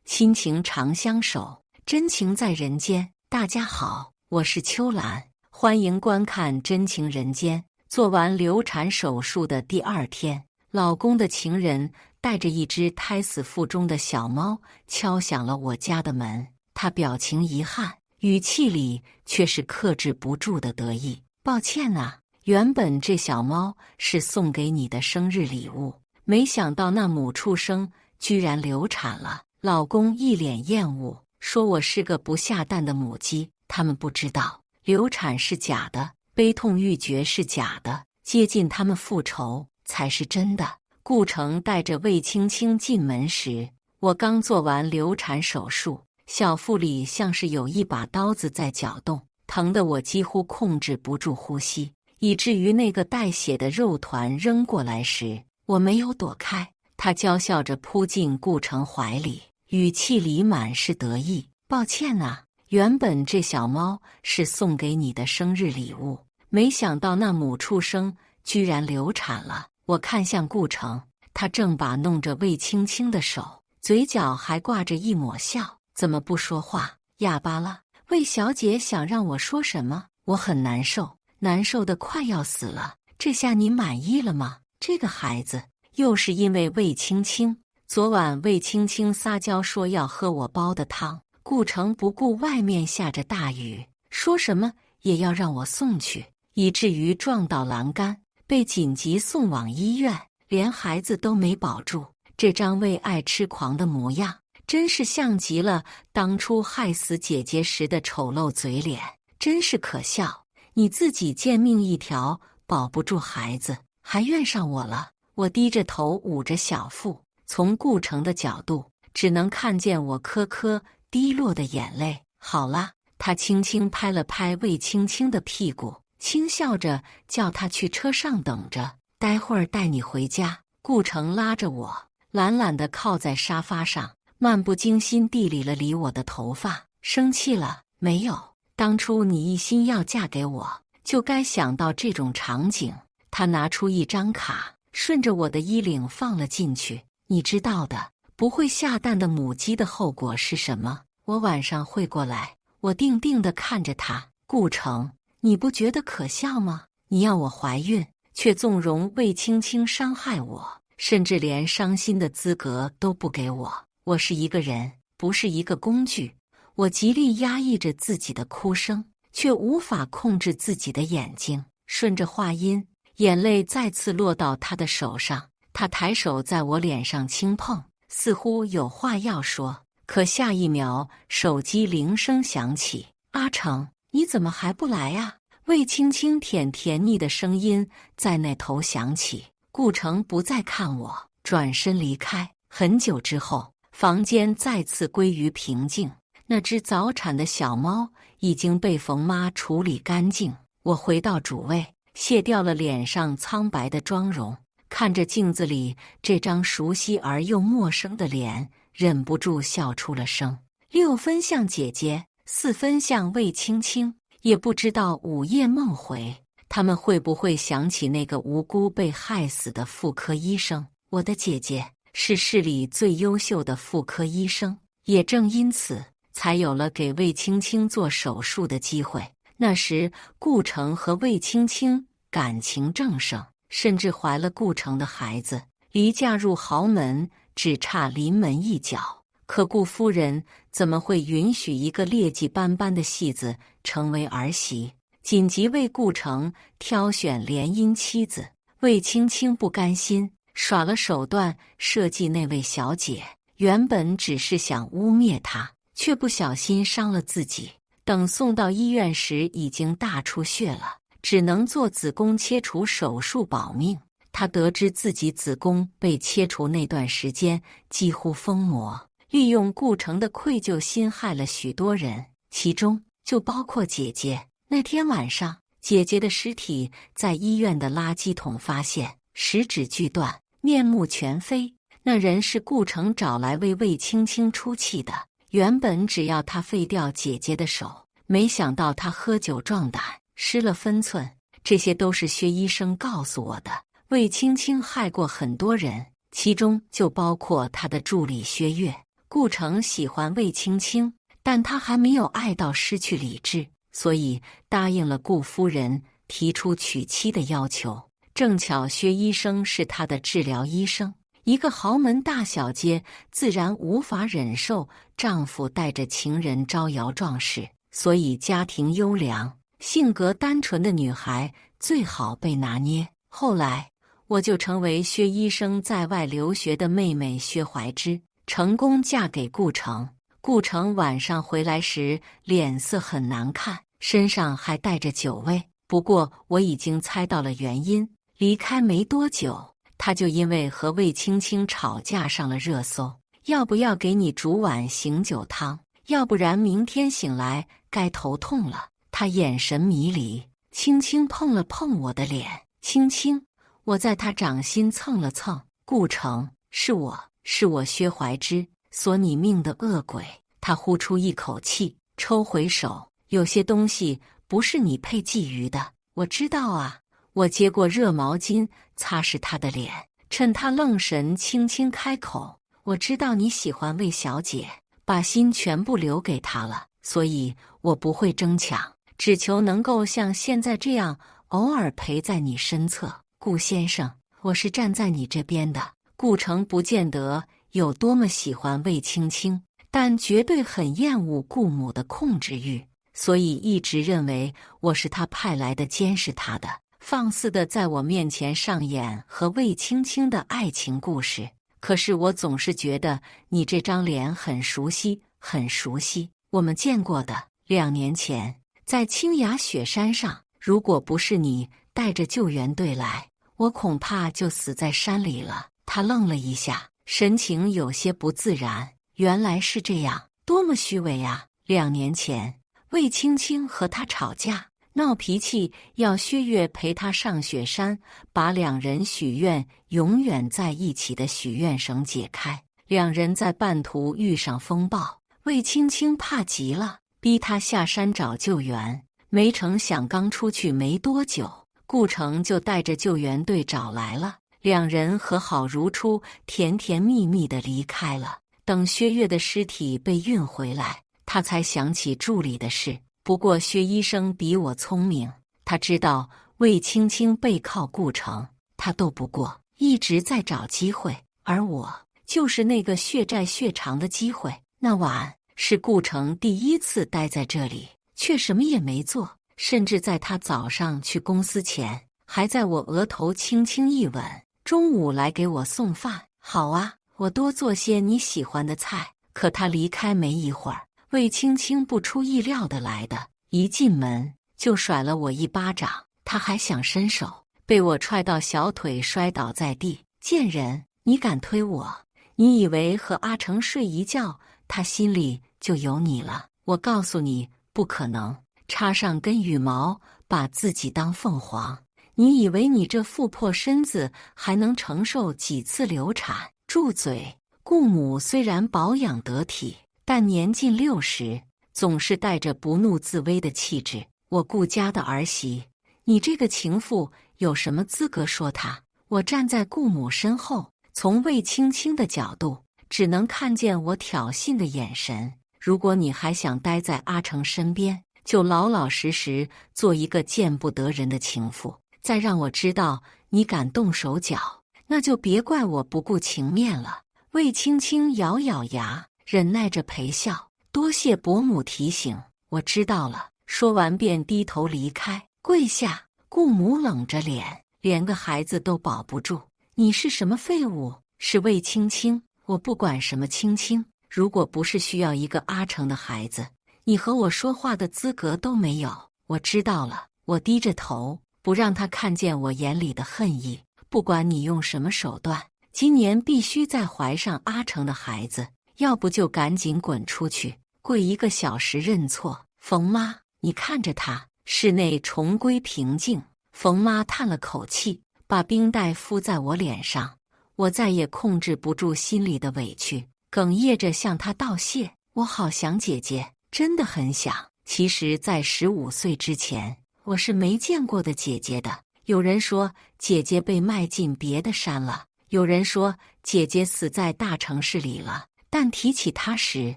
亲情长相守，真情在人间。大家好，我是秋兰，欢迎观看《真情人间》。做完流产手术的第2天，老公的情人带着一只胎死腹中的小猫敲响了我家的门。他表情遗憾，语气里却是克制不住的得意。抱歉啊，原本这小猫是送给你的生日礼物，没想到那母畜生居然流产了。老公一脸厌恶，说我是个不下蛋的母鸡。他们不知道，流产是假的，悲痛欲绝是假的，接近他们复仇才是真的。顾城带着魏青青进门时，我刚做完流产手术，小腹里像是有一把刀子在搅动，疼得我几乎控制不住呼吸，以至于那个带血的肉团扔过来时，我没有躲开，他娇笑着扑进顾城怀里，语气里满是得意。抱歉啊，原本这小猫是送给你的生日礼物，没想到那母畜生居然流产了。我看向顾城，他正把弄着魏青青的手，嘴角还挂着一抹笑。怎么不说话？哑巴了？魏小姐想让我说什么？我很难受，难受得快要死了。这下你满意了吗？这个孩子又是因为魏青青。昨晚魏青青撒娇说要喝我煲的汤，顾城不顾外面下着大雨，说什么也要让我送去，以至于撞到栏杆，被紧急送往医院，连孩子都没保住。这张为爱痴狂的模样，真是像极了当初害死姐姐时的丑陋嘴脸，真是可笑。你自己贱命一条，保不住孩子，还怨上我了。我低着头捂着小腹，从顾城的角度，只能看见我颗颗滴落的眼泪。好啦，他轻轻拍了拍魏青青的屁股，轻笑着叫她去车上等着，待会儿带你回家。顾城拉着我，懒懒地靠在沙发上，漫不经心地理了理我的头发。生气了没有？当初你一心要嫁给我，就该想到这种场景。他拿出一张卡，顺着我的衣领放了进去。你知道的，不会下蛋的母鸡的后果是什么？我晚上会过来。我定定地看着他。顾城，你不觉得可笑吗？你要我怀孕，却纵容魏青青伤害我，甚至连伤心的资格都不给我。我是一个人，不是一个工具。我极力压抑着自己的哭声，却无法控制自己的眼睛。顺着话音，眼泪再次落到他的手上，他抬手在我脸上轻碰，似乎有话要说。可下一秒，手机铃声响起。阿成，你怎么还不来啊？魏青青甜腻的声音在那头响起。顾城不再看我，转身离开。很久之后，房间再次归于平静。那只早产的小猫已经被冯妈处理干净。我回到主位，卸掉了脸上苍白的妆容，看着镜子里这张熟悉而又陌生的脸，忍不住笑出了声。6分像姐姐，4分像魏青青。也不知道午夜梦回，他们会不会想起那个无辜被害死的妇科医生？我的姐姐是市里最优秀的妇科医生，也正因此才有了给魏青青做手术的机会。那时顾城和魏青青感情正盛，甚至怀了顾城的孩子，离嫁入豪门只差临门一脚。可顾夫人怎么会允许一个劣迹斑斑的戏子成为儿媳？紧急为顾城挑选联姻妻子。魏青青不甘心，耍了手段设计那位小姐，原本只是想污蔑她，却不小心伤了自己。等送到医院时已经大出血了，只能做子宫切除手术保命。她得知自己子宫被切除那段时间几乎疯魔，利用顾城的愧疚心害了许多人，其中就包括姐姐。那天晚上，姐姐的尸体在医院的垃圾桶发现，食指锯断，面目全非。那人是顾城找来为魏青青出气的。原本只要他废掉姐姐的手，没想到他喝酒壮胆，失了分寸。这些都是薛医生告诉我的。魏青青害过很多人，其中就包括他的助理薛岳。顾城喜欢魏青青，但他还没有爱到失去理智，所以答应了顾夫人提出娶妻的要求。正巧薛医生是他的治疗医生，一个豪门大小姐自然无法忍受丈夫带着情人招摇撞市，所以家庭优良、性格单纯的女孩最好被拿捏。后来，我就成为薛医生在外留学的妹妹薛怀芝，成功嫁给顾城。顾城晚上回来时脸色很难看，身上还带着酒味。不过我已经猜到了原因，离开没多久，他就因为和魏青青吵架上了热搜。要不要给你煮碗醒酒汤？要不然明天醒来该头痛了。他眼神迷离，轻轻碰了碰我的脸。青青，我在他掌心蹭了蹭。顾城，是我薛怀芝，索你命的恶鬼。他呼出一口气，抽回手。有些东西不是你配觊觎的，我知道啊。我接过热毛巾擦拭他的脸，趁他愣神轻轻开口，我知道你喜欢魏小姐，把心全部留给她了，所以我不会争抢，只求能够像现在这样偶尔陪在你身侧。顾先生，我是站在你这边的。顾城不见得有多么喜欢魏青青，但绝对很厌恶顾母的控制欲，所以一直认为我是他派来的监视他的，放肆地在我面前上演和魏青青的爱情故事。可是我总是觉得你这张脸很熟悉，很熟悉，我们见过的。2年前，在青崖雪山上，如果不是你带着救援队来，我恐怕就死在山里了。他愣了一下，神情有些不自然。原来是这样，多么虚伪啊！2年前，魏青青和他吵架，闹脾气，要薛岳陪他上雪山，把2人许愿永远在一起的许愿绳解开。2人在半途遇上风暴，魏青青怕极了，逼他下山找救援。没成想刚出去没多久，顾城就带着救援队找来了，2人和好如初，甜甜蜜蜜地离开了。等薛岳的尸体被运回来，他才想起助理的事。不过薛医生比我聪明，他知道魏青青背靠顾城，他斗不过，一直在找机会，而我就是那个血债血偿的机会。那晚是顾城第1次待在这里，却什么也没做，甚至在他早上去公司前，还在我额头轻轻一吻。中午来给我送饭，好啊，我多做些你喜欢的菜。可他离开没一会儿，魏青青不出意料的来的，一进门就甩了我一巴掌。他还想伸手，被我踹到小腿，摔倒在地。贱人，你敢推我？你以为和阿成睡一觉，他心里就有你了？我告诉你，不可能。插上根羽毛，把自己当凤凰。你以为你这富魄身子还能承受几次流产？住嘴！顾母虽然保养得体，但年近60，总是带着不怒自威的气质。我顾家的儿媳，你这个情妇有什么资格说她？我站在顾母身后，从魏青青的角度，只能看见我挑衅的眼神。如果你还想待在阿成身边，就老老实实做一个见不得人的情妇。再让我知道你敢动手脚，那就别怪我不顾情面了。魏青青咬咬牙，忍耐着陪笑。多谢伯母提醒，我知道了。说完便低头离开，跪下。顾母冷着脸，连个孩子都保不住。你是什么废物？是魏青青？我不管什么青青，如果不是需要一个阿成的孩子，你和我说话的资格都没有。我知道了。我低着头，不让他看见我眼里的恨意。不管你用什么手段，今年必须再怀上阿成的孩子，要不就赶紧滚出去，跪1个小时认错。冯妈，你看着他。室内重归平静。冯妈叹了口气，把冰袋敷在我脸上。我再也控制不住心里的委屈，哽咽着向她道谢。我好想姐姐，真的很想。其实在15岁之前，我是没见过的姐姐的。有人说姐姐被卖进别的山了，有人说姐姐死在大城市里了，但提起他时，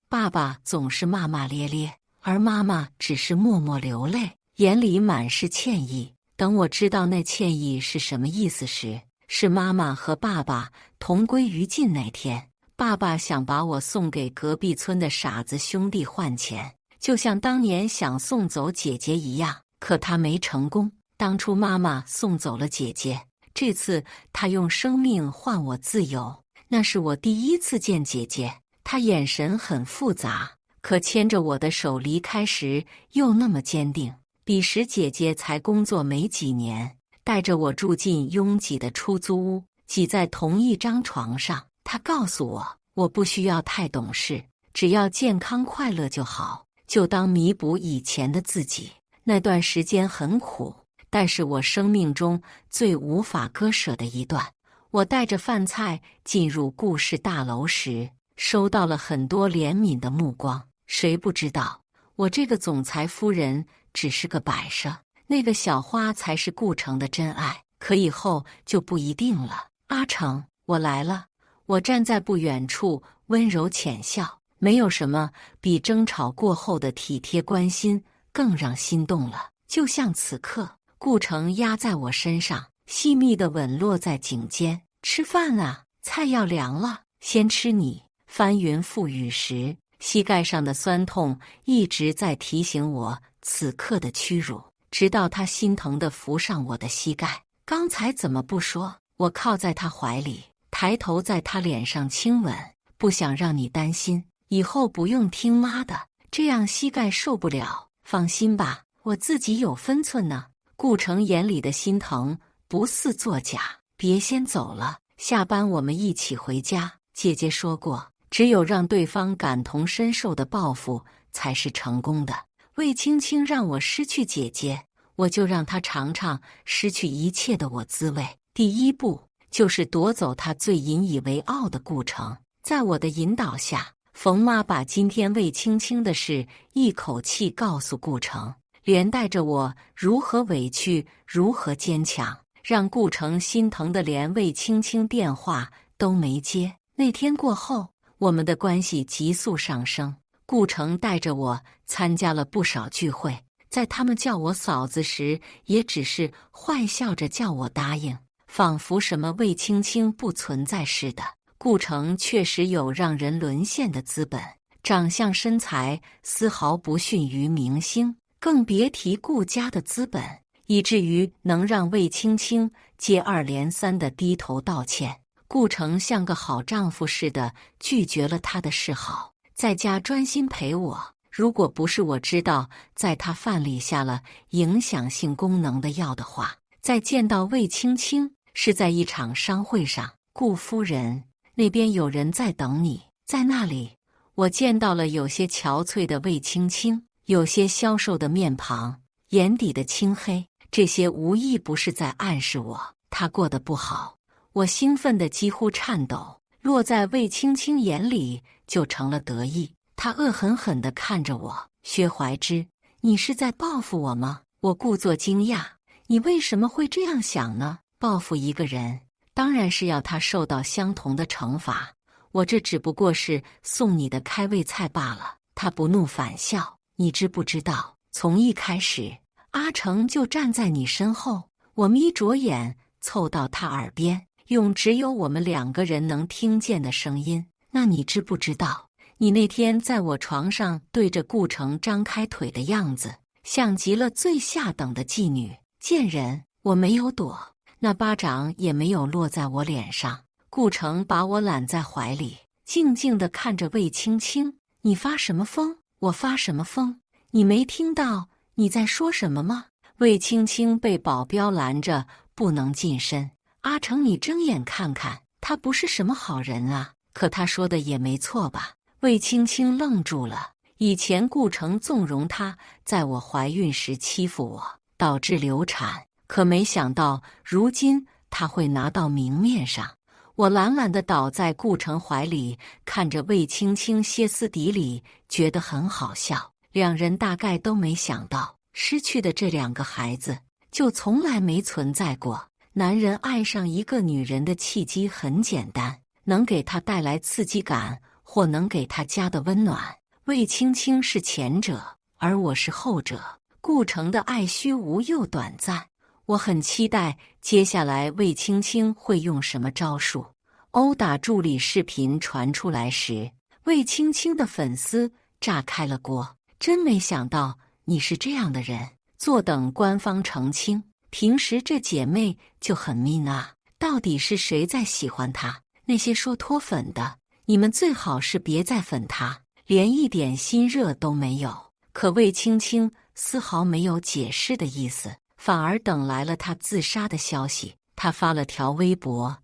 爸爸总是骂骂咧咧，而妈妈只是默默流泪，眼里满是歉意。等我知道那歉意是什么意思时，是妈妈和爸爸同归于尽那天。爸爸想把我送给隔壁村的傻子兄弟换钱，就像当年想送走姐姐一样，可他没成功。当初妈妈送走了姐姐，这次她用生命换我自由。那是我第一次见姐姐，她眼神很复杂，可牵着我的手离开时又那么坚定。彼时姐姐才工作没几年，带着我住进拥挤的出租屋，挤在同一张床上。她告诉我，我不需要太懂事，只要健康快乐就好，就当弥补以前的自己。那段时间很苦，但是我生命中最无法割舍的一段。我带着饭菜进入顾氏大楼时，收到了很多怜悯的目光。谁不知道，我这个总裁夫人只是个摆设，那个小花才是顾城的真爱。可以后就不一定了。阿成，我来了。我站在不远处，温柔浅笑。没有什么比争吵过后的体贴关心更让心动了。就像此刻，顾城压在我身上，细密的吻落在颈间。吃饭啊，菜要凉了，先吃你。翻云覆雨时，膝盖上的酸痛一直在提醒我此刻的屈辱，直到他心疼地扶上我的膝盖。刚才怎么不说？我靠在他怀里，抬头在他脸上亲吻。不想让你担心，以后不用听妈的，这样膝盖受不了。放心吧，我自己有分寸呢。顾城眼里的心疼不似作假。别先走了，下班我们一起回家。姐姐说过，只有让对方感同身受的报复才是成功的。魏青青让我失去姐姐，我就让她尝尝失去一切的我滋味。第一步就是夺走她最引以为傲的顾城。在我的引导下，冯妈把今天魏青青的事一口气告诉顾城，连带着我如何委屈，如何坚强，让顾城心疼的连魏青青电话都没接。那天过后，我们的关系急速上升。顾城带着我参加了不少聚会，在他们叫我嫂子时，也只是坏笑着叫我答应，仿佛什么魏青青不存在似的。顾城确实有让人沦陷的资本，长相身材丝毫不逊于明星，更别提顾家的资本，以至于能让魏青青接二连三的低头道歉。顾城像个好丈夫似的拒绝了他的示好，在家专心陪我。如果不是我知道在他饭里下了影响性功能的药的话，再见到魏青青是在一场商会上。顾夫人，那边有人在等你。在那里，我见到了有些憔悴的魏青青，有些消瘦的面庞，眼底的青黑，这些无一不是在暗示我她过得不好。我兴奋得几乎颤抖，落在魏青青眼里就成了得意。她恶狠狠地看着我，薛怀之，你是在报复我吗？我故作惊讶，你为什么会这样想呢？报复一个人，当然是要他受到相同的惩罚。我这只不过是送你的开胃菜罢了。他不怒反笑，你知不知道，从一开始，阿成就站在你身后。我眯着眼凑到他耳边，用只有我们两个人能听见的声音，那你知不知道，你那天在我床上对着顾城张开腿的样子，像极了最下等的妓女。贱人，我没有躲，那巴掌也没有落在我脸上。顾城把我揽在怀里，静静地看着魏青青。你发什么疯？我发什么疯？你没听到你在说什么吗？魏青青被保镖拦着，不能近身。阿成，你睁眼看看，他不是什么好人啊。可他说的也没错吧？魏青青愣住了。以前顾城纵容她在我怀孕时欺负我，导致流产，可没想到如今他会拿到明面上。我懒懒地倒在顾城怀里，看着魏青青歇斯底里，觉得很好笑。两人大概都没想到，失去的这两个孩子就从来没存在过。男人爱上一个女人的契机很简单，能给她带来刺激感，或能给他家的温暖。魏青青是前者，而我是后者。顾城的爱虚无又短暂，我很期待接下来魏青青会用什么招数。殴打助理视频传出来时，魏青青的粉丝炸开了锅。真没想到你是这样的人，坐等官方澄清。平时这姐妹就很 mean 啊，到底是谁在喜欢她？那些说脱粉的，你们最好是别再粉她，连一点心热都没有。可魏青青丝毫没有解释的意思，反而等来了她自杀的消息。她发了条微博：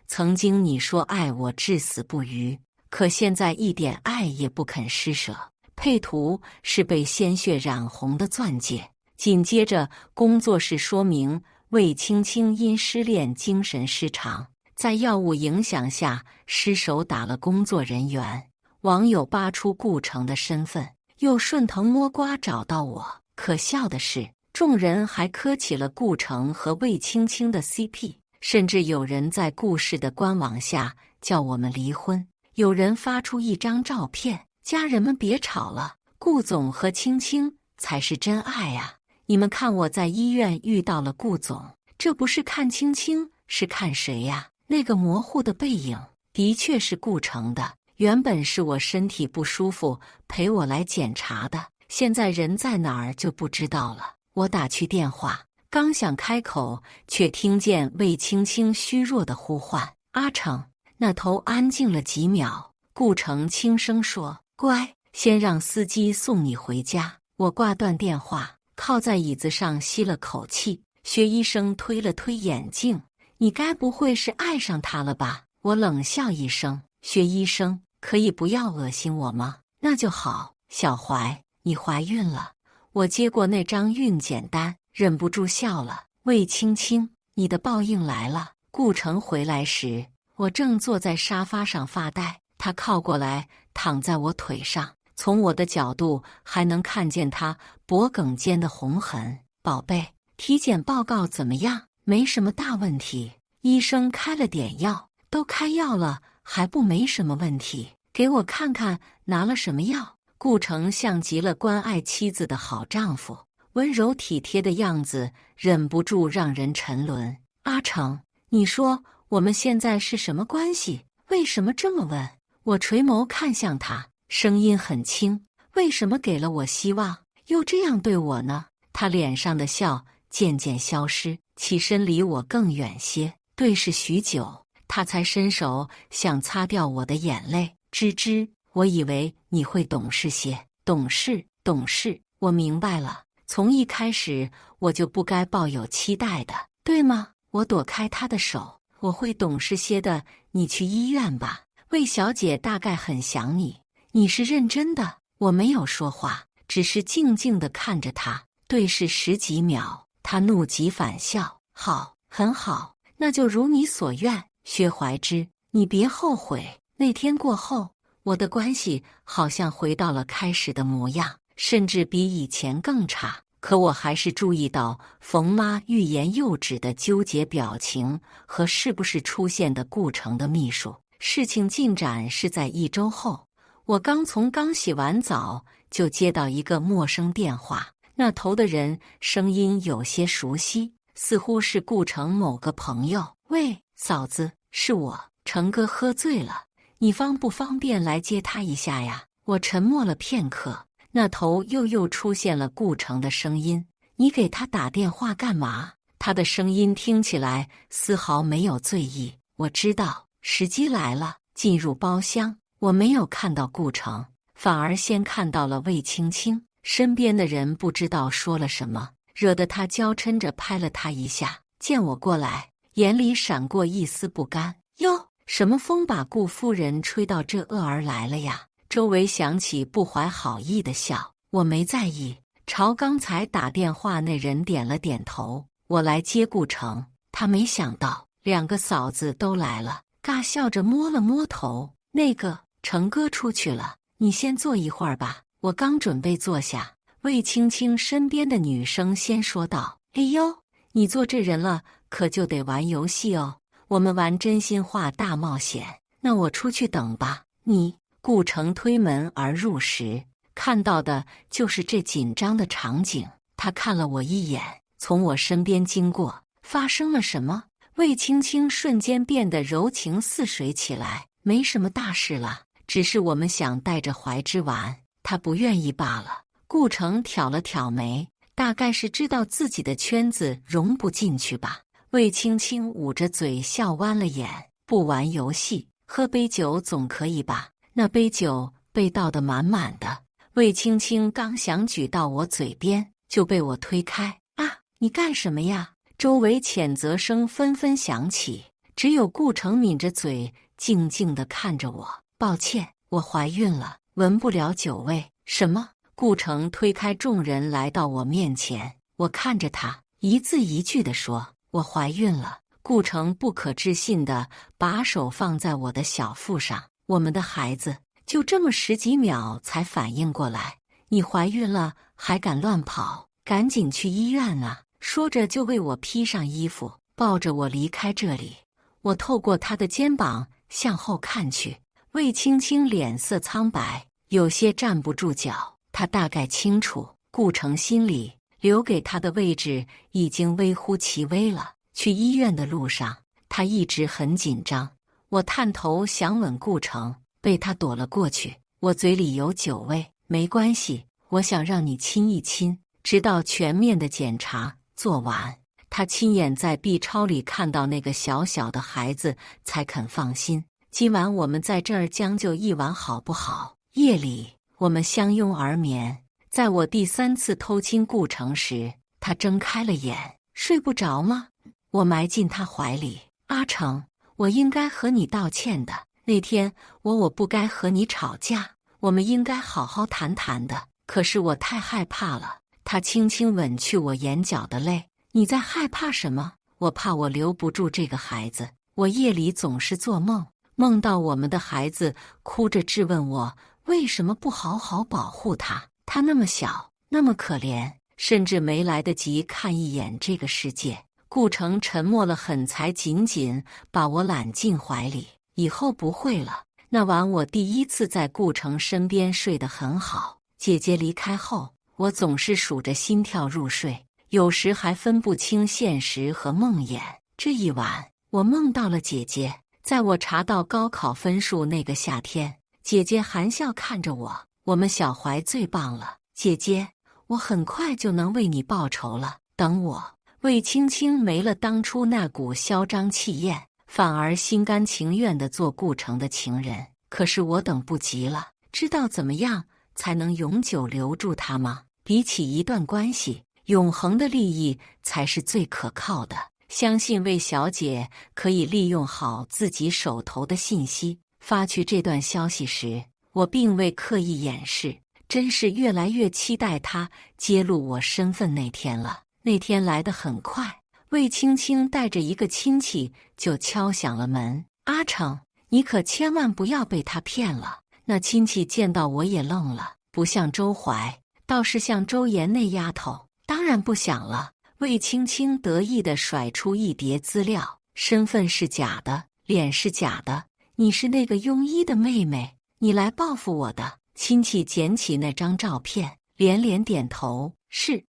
曾经你说爱我至死不渝，可现在一点爱也不肯施舍。配图是被鲜血染红的钻戒。紧接着，工作室说明魏青青因失恋精神失常，在药物影响下失手打了工作人员。网友扒出顾城的身份，又顺藤摸瓜找到我。可笑的是，众人还磕起了顾城和魏青青的 CP， 甚至有人在顾氏的官网下叫我们离婚。有人发出一张照片：家人们别吵了，顾总和青青才是真爱啊！你们看我在医院遇到了顾总，这不是看青青，是看谁呀？那个模糊的背影的确是顾城的。原本是我身体不舒服陪我来检查的，现在人在哪儿就不知道了。我打去电话，刚想开口，却听见魏青青虚弱的呼唤：阿成。那头安静了几秒，顾城轻声说：乖，先让司机送你回家。我挂断电话，靠在椅子上吸了口气。薛医生推了推眼镜：你该不会是爱上他了吧？我冷笑一声：薛医生，可以不要恶心我吗？那就好。小怀，你怀孕了。我接过那张孕检单，忍不住笑了。魏青青，你的报应来了。顾城回来时，我正坐在沙发上发呆，他靠过来躺在我腿上，从我的角度还能看见他脖颈间的红痕。宝贝，体检报告怎么样？没什么大问题，医生开了点药，都开药了还不没什么问题。给我看看拿了什么药。顾城像极了关爱妻子的好丈夫，温柔体贴的样子忍不住让人沉沦。阿成，你说我们现在是什么关系？为什么这么问？我垂眸看向他，声音很轻：为什么给了我希望，又这样对我呢？他脸上的笑渐渐消失，起身离我更远些。对视许久，他才伸手想擦掉我的眼泪。吱吱，我以为你会懂事些。懂事，懂事，我明白了。从一开始我就不该抱有期待的，对吗？我躲开他的手。我会懂事些的，你去医院吧。魏小姐大概很想你。你是认真的？我没有说话，只是静静地看着他。对视10几秒，他怒极反笑：好，很好，那就如你所愿。薛怀之，你别后悔。那天过后，我的关系好像回到了开始的模样，甚至比以前更差。可我还是注意到冯妈欲言又止的纠结表情和是不是出现的顾城的秘书。事情进展是在1周后，我刚洗完澡，就接到一个陌生电话。那头的人声音有些熟悉，似乎是顾城某个朋友。喂，嫂子，是我，成哥喝醉了，你方不方便来接他一下呀？我沉默了片刻，那头又出现了顾城的声音：你给他打电话干嘛？他的声音听起来丝毫没有醉意。我知道时机来了。进入包厢，我没有看到顾城，反而先看到了魏青青。身边的人不知道说了什么，惹得他娇嗔着拍了他一下。见我过来，眼里闪过一丝不甘。哟，什么风把顾夫人吹到这儿来了呀？周围响起不怀好意的笑，我没在意，朝刚才打电话那人点了点头。我来接顾城，他没想到2个嫂子都来了，尬笑着摸了摸头。那个成哥出去了，你先坐一会儿吧。我刚准备坐下，魏青青身边的女生先说道：哎呦，你做这人了，可就得玩游戏哦。我们玩真心话大冒险，那我出去等吧。你顾城推门而入时，看到的就是这紧张的场景。他看了我一眼，从我身边经过。发生了什么？魏青青瞬间变得柔情似水起来。没什么大事了，只是我们想带着怀之玩，他不愿意罢了。顾城挑了挑眉，大概是知道自己的圈子融不进去吧。魏青青捂着嘴笑弯了眼，不玩游戏，喝杯酒总可以吧？那杯酒被倒得满满的，魏青青刚想举到我嘴边，就被我推开。啊，你干什么呀？周围谴责声纷纷响起，只有顾城抿着嘴，静静地看着我。抱歉，我怀孕了，闻不了酒味。什么？顾城推开众人来到我面前，我看着他，一字一句地说：“我怀孕了。”顾城不可置信地把手放在我的小腹上。我们的孩子。就这么10几秒才反应过来，你怀孕了还敢乱跑，赶紧去医院啊！说着就为我披上衣服，抱着我离开这里。我透过他的肩膀向后看去，魏青青脸色苍白，有些站不住脚。他大概清楚，顾城心里留给他的位置已经微乎其微了。去医院的路上，他一直很紧张。我探头想吻顾城，被他躲了过去。我嘴里有酒味，没关系，我想让你亲一亲，直到全面的检查做完。他亲眼在 B 超里看到那个小小的孩子，才肯放心。今晚我们在这儿将就一晚好不好？夜里我们相拥而眠。在我第3次偷亲顾城时，他睁开了眼。睡不着吗？我埋进他怀里。阿成，我应该和你道歉的。那天我不该和你吵架，我们应该好好谈谈的。可是我太害怕了。他轻轻吻去我眼角的泪。你在害怕什么？我怕我留不住这个孩子。我夜里总是做梦，梦到我们的孩子哭着质问我，为什么不好好保护他？他那么小，那么可怜，甚至没来得及看一眼这个世界。顾城沉默了很，才紧紧把我揽进怀里。以后不会了。那晚我第1次在顾城身边睡得很好。姐姐离开后，我总是数着心跳入睡，有时还分不清现实和梦魇。这一晚，我梦到了姐姐。在我查到高考分数那个夏天，姐姐含笑看着我，我们小怀最棒了，姐姐，我很快就能为你报仇了。等我。魏青青没了当初那股嚣张气焰，反而心甘情愿地做顾城的情人。可是我等不及了，知道怎么样才能永久留住他吗？比起一段关系，永恒的利益才是最可靠的。相信魏小姐可以利用好自己手头的信息。发去这段消息时，我并未刻意掩饰，真是越来越期待她揭露我身份那天了。那天来得很快，魏青青带着一个亲戚就敲响了门。阿成，你可千万不要被他骗了。那亲戚见到我也愣了，不像周怀，倒是像周岩那丫头。当然不想了。魏青青得意地甩出一叠资料，身份是假的，脸是假的，你是那个庸医的妹妹，你来报复我的。亲戚捡起那张照片，连连点头，是。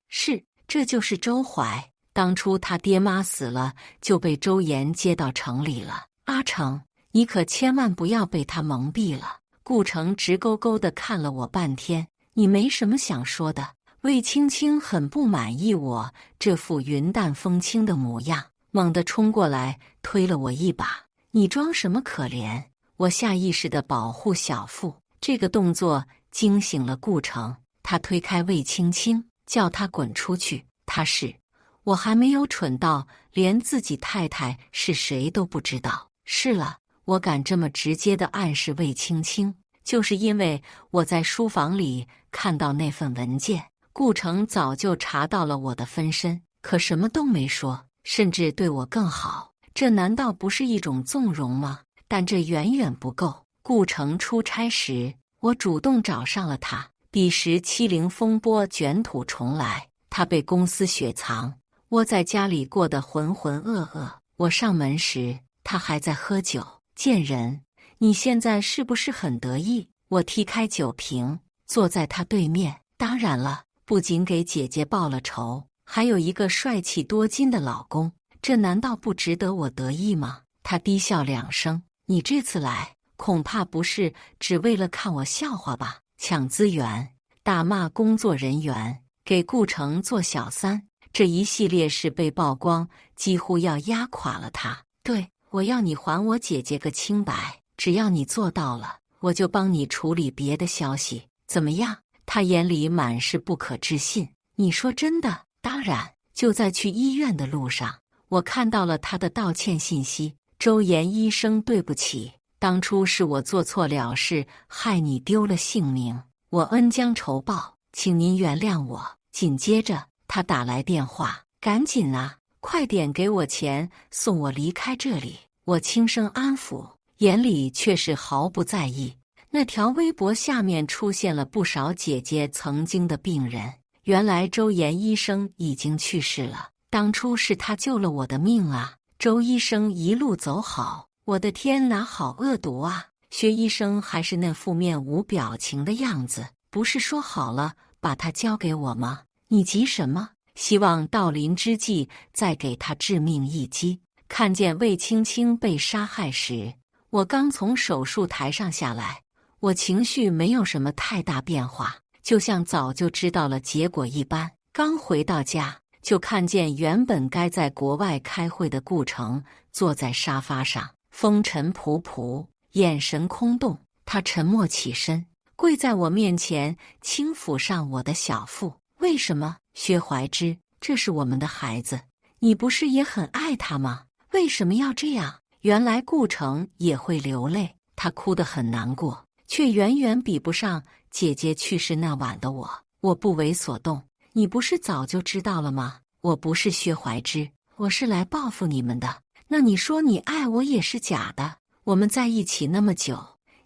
这就是周怀，当初他爹妈死了，就被周岩接到城里了。阿成，你可千万不要被他蒙蔽了。顾城直勾勾地看了我半天，你没什么想说的？魏青青很不满意我这副云淡风轻的模样，猛地冲过来推了我一把。你装什么可怜？我下意识地保护小腹，这个动作惊醒了顾城，他推开魏青青，叫他滚出去。我还没有蠢到连自己太太是谁都不知道。是了，我敢这么直接地暗示魏青青，就是因为我在书房里看到那份文件。顾城早就查到了我的分身，可什么都没说，甚至对我更好。这难道不是一种纵容吗？但这远远不够。顾城出差时，我主动找上了他。彼时70风波卷土重来，他被公司雪藏，窝在家里过得浑浑噩噩。我上门时，他还在喝酒。贱人，你现在是不是很得意？我踢开酒瓶，坐在他对面。当然了，不仅给姐姐报了仇，还有一个帅气多金的老公，这难道不值得我得意吗？他低笑两声，你这次来，恐怕不是只为了看我笑话吧？抢资源，大骂工作人员，给顾城做小三，这一系列事被曝光，几乎要压垮了他。对，我要你还我姐姐个清白，只要你做到了，我就帮你处理别的消息，怎么样？他眼里满是不可置信。你说真的？当然。就在去医院的路上，我看到了他的道歉信息。周岩医生，对不起，当初是我做错了事，害你丢了性命，我恩将仇报，请您原谅我。紧接着他打来电话，赶紧啊，快点给我钱，送我离开这里。我轻声安抚，眼里却是毫不在意。那条微博下面出现了不少姐姐曾经的病人，原来周岩医生已经去世了，当初是他救了我的命啊！周医生一路走好。我的天哪，好恶毒啊！薛医生还是那负面无表情的样子，不是说好了把他交给我吗？你急什么？希望到临之际再给他致命一击。看见魏青青被杀害时，我刚从手术台上下来，我情绪没有什么太大变化，就像早就知道了结果一般。刚回到家，就看见原本该在国外开会的顾城坐在沙发上，风尘仆仆，眼神空洞。他沉默起身，跪在我面前，轻抚上我的小腹。为什么？薛怀之，这是我们的孩子，你不是也很爱他吗？为什么要这样？原来顾城也会流泪，他哭得很难过，却远远比不上姐姐去世那晚的我。我不为所动。你不是早就知道了吗？我不是薛怀之，我是来报复你们的。那你说你爱我也是假的。我们在一起那么久，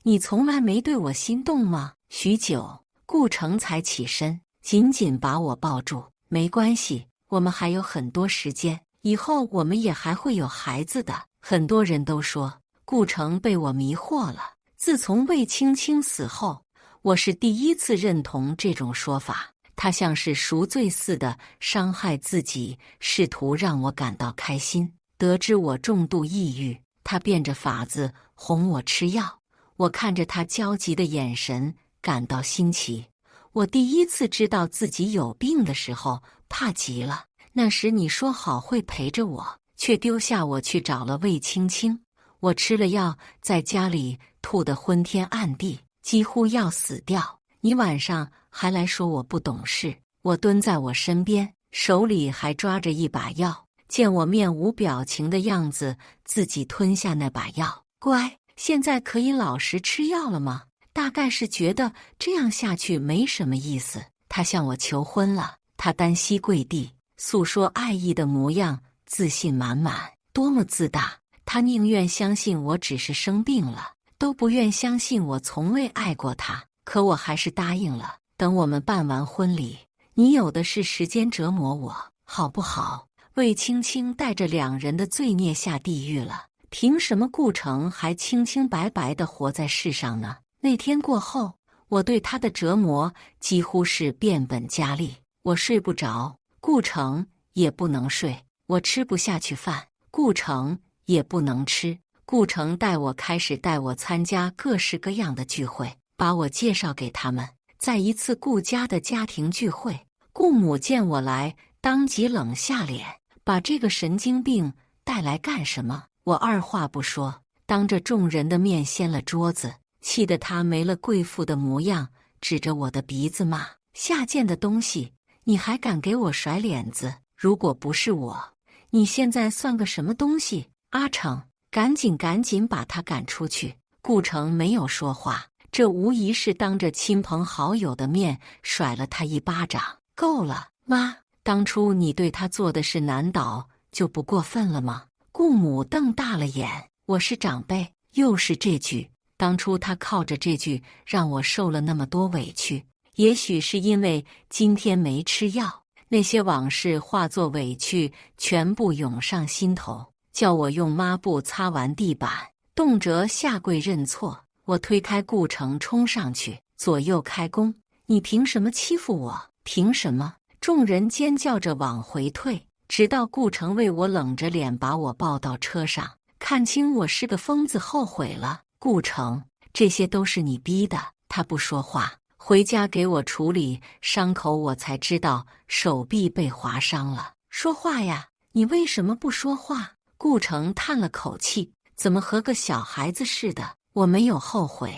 你从来没对我心动吗？许久，顾城才起身，紧紧把我抱住。没关系，我们还有很多时间，以后我们也还会有孩子的。很多人都说顾城被我迷惑了。自从魏青青死后，我是第一次认同这种说法。他像是赎罪似的伤害自己，试图让我感到开心。得知我重度抑郁，他变着法子哄我吃药。我看着他焦急的眼神，感到新奇。我第一次知道自己有病的时候，怕极了。那时你说好会陪着我，却丢下我去找了魏青青。我吃了药，在家里吐得昏天暗地，几乎要死掉。你晚上还来说我不懂事。我蹲在我身边，手里还抓着一把药，见我面无表情的样子，自己吞下那把药。乖，现在可以老实吃药了吗？大概是觉得这样下去没什么意思。他向我求婚了，他单膝跪地，诉说爱意的模样，自信满满，多么自大。他宁愿相信我只是生病了，都不愿相信我从未爱过他。可我还是答应了。等我们办完婚礼，你有的是时间折磨我，好不好？魏青青带着两人的罪孽下地狱了，凭什么顾城还清清白白地活在世上呢？那天过后，我对他的折磨几乎是变本加厉。我睡不着，顾城也不能睡；我吃不下去饭，顾城也不能吃。顾城开始带我参加各式各样的聚会，把我介绍给他们。在一次顾家的家庭聚会，顾母见我来，当即冷下脸，把这个神经病带来干什么？我二话不说，当着众人的面掀了桌子，气得他没了贵妇的模样，指着我的鼻子骂：下贱的东西，你还敢给我甩脸子？如果不是我，你现在算个什么东西？阿成，赶紧把他赶出去！顾城没有说话，这无疑是当着亲朋好友的面甩了他一巴掌。够了，妈，当初你对他做的事难道就不过分了吗？顾母瞪大了眼，我是长辈，又是这句。当初他靠着这句让我受了那么多委屈，也许是因为今天没吃药，那些往事化作委屈，全部涌上心头，叫我用抹布擦完地板，动辄下跪认错。我推开顾城冲上去，左右开弓。你凭什么欺负我？凭什么？众人尖叫着往回退，直到顾城为我冷着脸把我抱到车上，看清我是个疯子，后悔了。顾城，这些都是你逼的。他不说话，回家给我处理伤口，我才知道手臂被划伤了。说话呀，你为什么不说话？顾城叹了口气，怎么和个小孩子似的？我没有后悔，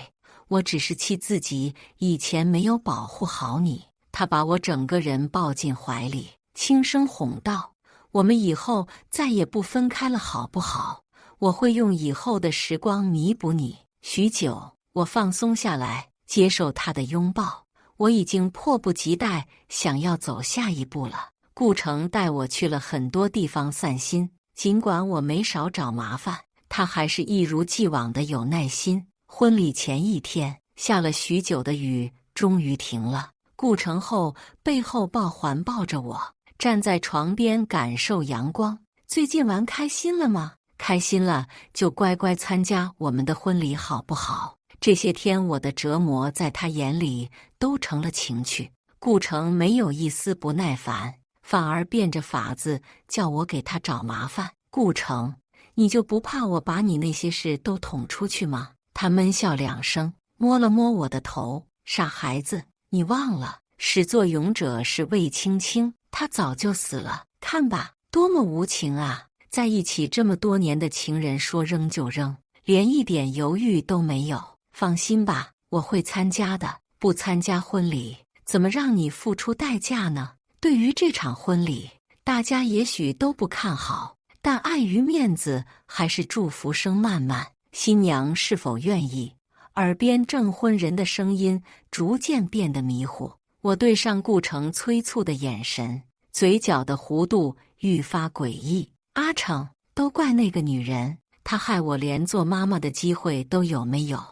我只是气自己以前没有保护好你。他把我整个人抱进怀里，轻声哄道：我们以后再也不分开了，好不好？我会用以后的时光弥补你。许久，我放松下来，接受他的拥抱。我已经迫不及待想要走下一步了。顾城带我去了很多地方散心，尽管我没少找麻烦，他还是一如既往的有耐心。婚礼前一天，下了许久的雨终于停了。顾城后背后环抱着我，站在床边感受阳光。最近玩开心了吗？开心了就乖乖参加我们的婚礼好不好？这些天我的折磨在他眼里都成了情趣。顾城没有一丝不耐烦，反而变着法子叫我给他找麻烦。顾城，你就不怕我把你那些事都捅出去吗？他闷笑两声，摸了摸我的头。傻孩子，你忘了始作俑者是魏青青，她早就死了。看吧，多么无情啊！在一起这么多年的情人说扔就扔，连一点犹豫都没有。放心吧，我会参加的。不参加婚礼，怎么让你付出代价呢？对于这场婚礼，大家也许都不看好，但碍于面子，还是祝福声漫漫。新娘是否愿意？耳边证婚人的声音逐渐变得迷糊。我对上顾城催促的眼神，嘴角的弧度愈发诡异。阿成，都怪那个女人，她害我连做妈妈的机会都有没有？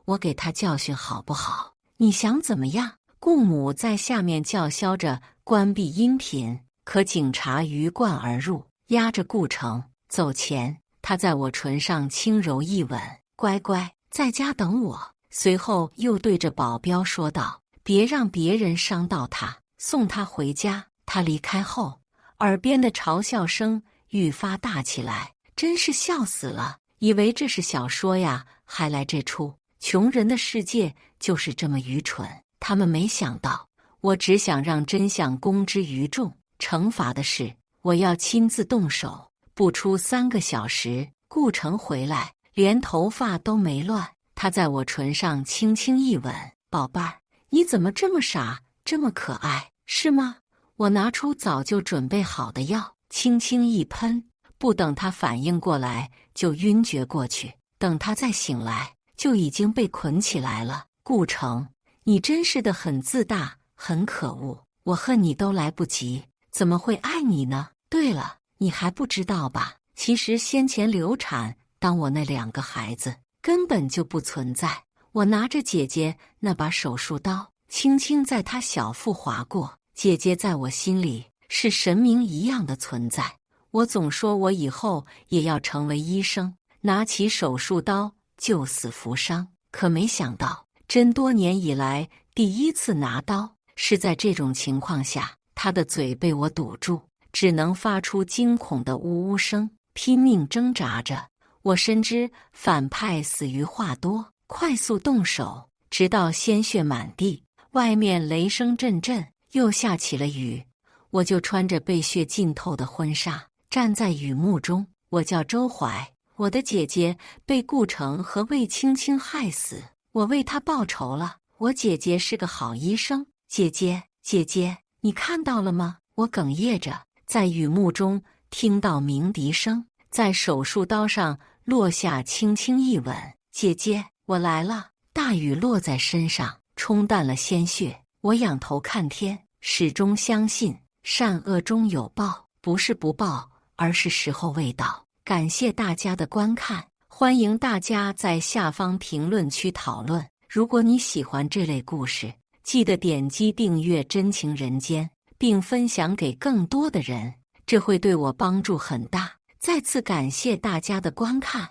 我给她教训好不好？你想怎么样？顾母在下面叫嚣着关闭音频，可警察鱼贯而入，压着顾城。走前，他在我唇上轻柔一吻，乖乖在家等我。随后又对着保镖说道：别让别人伤到他，送他回家。他离开后，耳边的嘲笑声愈发大起来，真是笑死了，以为这是小说呀，还来这出。穷人的世界就是这么愚蠢，他们没想到，我只想让真相公之于众，惩罚的事我要亲自动手。不出3个小时，顾城回来，连头发都没乱，他在我唇上轻轻一吻：宝贝儿，你怎么这么傻，这么可爱，是吗？我拿出早就准备好的药，轻轻一喷，不等他反应过来就晕厥过去，等他再醒来就已经被捆起来了。顾城，你真是的很自大，很可恶，我恨你都来不及，怎么会爱你呢？对了，你还不知道吧？其实先前流产当我那2个孩子根本就不存在。我拿着姐姐那把手术刀，轻轻在她小腹划过。姐姐在我心里是神明一样的存在。我总说我以后也要成为医生，拿起手术刀救死扶伤，可没想到，真多年以来第一次拿刀，是在这种情况下，她的嘴被我堵住，只能发出惊恐的呜呜声，拼命挣扎着。我深知反派死于话多，快速动手，直到鲜血满地。外面雷声阵阵，又下起了雨，我就穿着被血浸透的婚纱，站在雨幕中。我叫周怀，我的姐姐被顾城和魏青青害死，我为她报仇了。我姐姐是个好医生。姐姐，姐姐，你看到了吗？我哽咽着，在雨幕中听到鸣笛声，在手术刀上落下轻轻一吻。姐姐，我来了。大雨落在身上，冲淡了鲜血。我仰头看天，始终相信善恶终有报，不是不报，而是时候未到。感谢大家的观看，欢迎大家在下方评论区讨论。如果你喜欢这类故事，记得点击订阅《真情人间》，并分享给更多的人，这会对我帮助很大。再次感谢大家的观看。